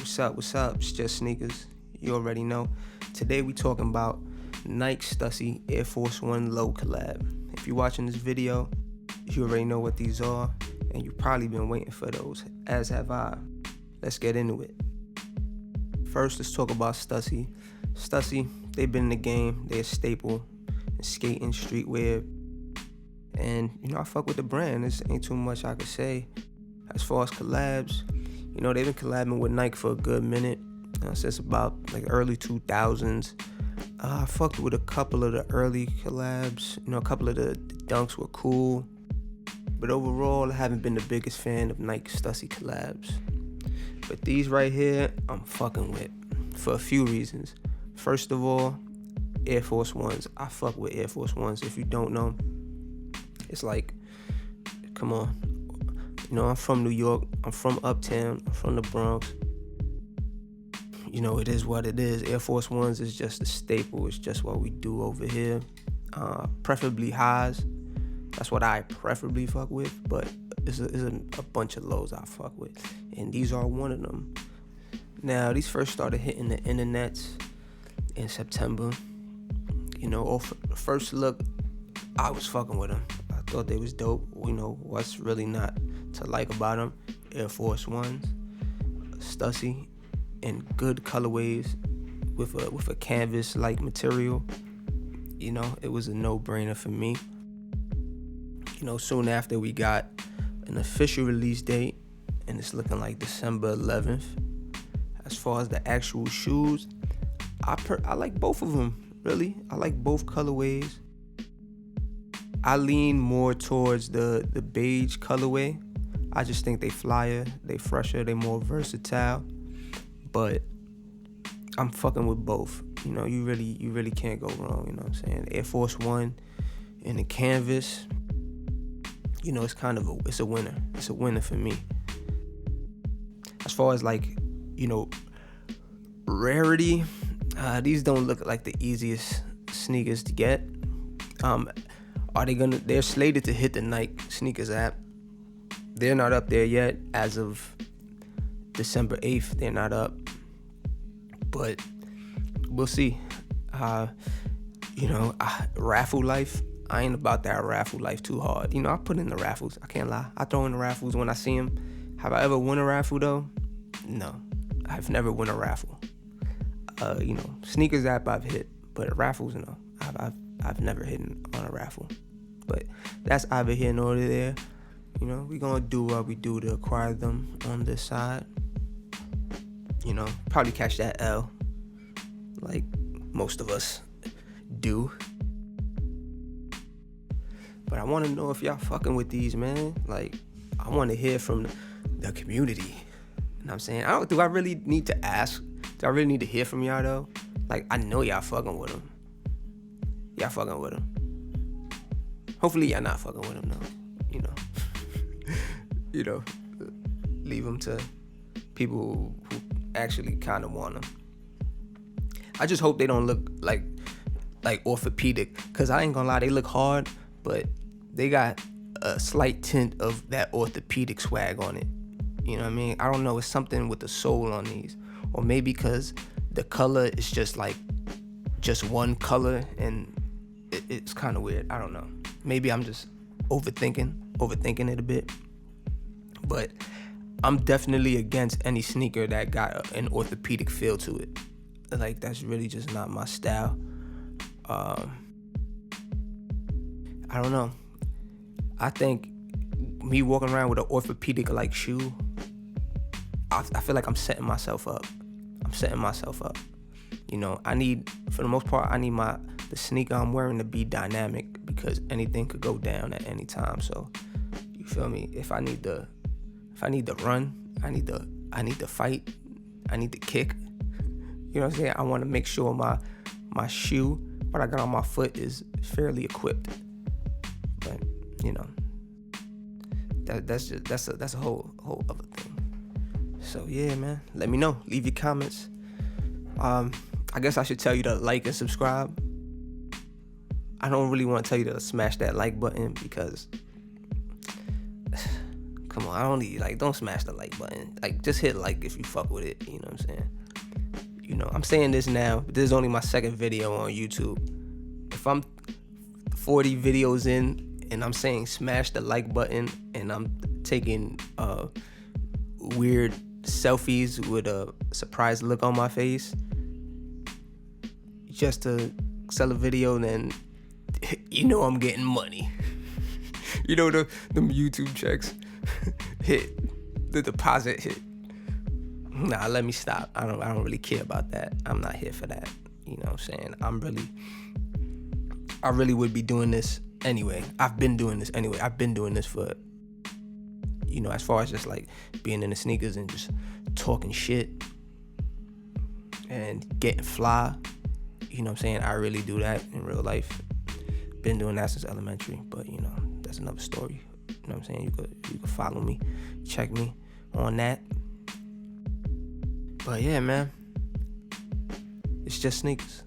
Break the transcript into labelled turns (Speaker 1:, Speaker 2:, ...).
Speaker 1: What's up? What's up? It's just sneakers. You already know. Today we talking about Nike Stussy Air Force 1 Low collab. If you're watching this video, you already know what these are, and you've probably been waiting for those, as have I. Let's get into it. First, let's talk about Stussy. Stussy, they've been in the game. They're a staple in skating, streetwear, and I fuck with the brand. This ain't too much I could say. As far as collabs, they've been collabing with Nike for a good minute, since about like early 2000s. I fucked with a couple of the early collabs. A couple of the dunks were cool, but overall, I haven't been the biggest fan of Nike Stussy collabs. But these right here, I'm fucking with for a few reasons. First of all, Air Force Ones. I fuck with Air Force Ones. If you don't know, it's like, come on. I'm from New York. I'm from Uptown. I'm from the Bronx. It is what it is. Air Force Ones is just a staple. It's just what we do over here. Preferably highs. That's what I preferably fuck with. But it's a bunch of lows I fuck with. And these are one of them. Now, these first started hitting the internets in September. Off first look, I was fucking with them. I thought they was dope. What's really not to like about them? Air Force Ones, Stussy, in good colorways with a canvas-like material. It was a no-brainer for me. Soon after we got an official release date, and it's looking like December 11th. As far as the actual shoes, I like both of them. Really, I like both colorways. I lean more towards the beige colorway. I just think they flyer, they fresher, they more versatile. But I'm fucking with both. You really can't go wrong. You know what I'm saying? Air Force One in the canvas. It's kind of it's a winner. It's a winner for me. As far as rarity, these don't look like the easiest sneakers to get. They're slated to hit the Nike sneakers app. They're not up there yet. As of December 8th, they're not up. But we'll see. Raffle life, I ain't about that raffle life too hard. I put in the raffles. I can't lie. I throw in the raffles when I see them. Have I ever won a raffle though? No, I've never won a raffle. Sneakers app I've hit, but raffles, no. I've never hit on a raffle. But that's either here nor there. We gonna do what we do to acquire them on this side. Probably catch that L, like most of us do. But I want to know if y'all fucking with these, man. Like, I want to hear from the community. You know what I'm saying? Do I really need to ask? Do I really need to hear from y'all, though? Like, I know y'all fucking with them. Y'all fucking with them. Hopefully, y'all not fucking with them, though. Leave them to people who actually kind of want them. I just hope they don't look like orthopedic, because I ain't gonna lie, they look hard, but they got a slight tint of that orthopedic swag on it. You know what I mean? I don't know, it's something with the sole on these. Or maybe because the color is just one color, and it's kind of weird. I don't know. Maybe I'm just overthinking it a bit. But I'm definitely against any sneaker that got an orthopedic feel to it. Like, that's really just not my style. I don't know. I think me walking around with an orthopedic shoe, I feel like I'm setting myself up. I need, for the most part, the sneaker I'm wearing to be dynamic, because anything could go down at any time. So, you feel me? If I need to run, I need to fight, I need to kick. You know what I'm saying? I want to make sure my shoe, what I got on my foot, is fairly equipped. But that's a whole other thing. So yeah, man, let me know. Leave your comments. I guess I should tell you to like and subscribe. I don't really want to tell you to smash that like button, because Come on, I don't need, like, don't smash the like button. Like, just hit like if you fuck with it, you know what I'm saying? You know, I'm saying this now, but this is only my second video on YouTube. If I'm 40 videos in and I'm saying smash the like button and I'm taking weird selfies with a surprised look on my face just to sell a video, then you know I'm getting money. You know them YouTube checks hit, the deposit hit. Nah, let me stop. I don't really care about that. I'm not here for that. You know what I'm saying? I really would be doing this anyway. I've been doing this anyway. I've been doing this for, you know, as far as just like being in the sneakers and just talking shit and getting fly. You know what I'm saying? I really do that in real life. Been doing that since elementary, but you know, that's another story. You know what I'm saying? You could follow me, check me on that. But yeah, man, it's just sneakers.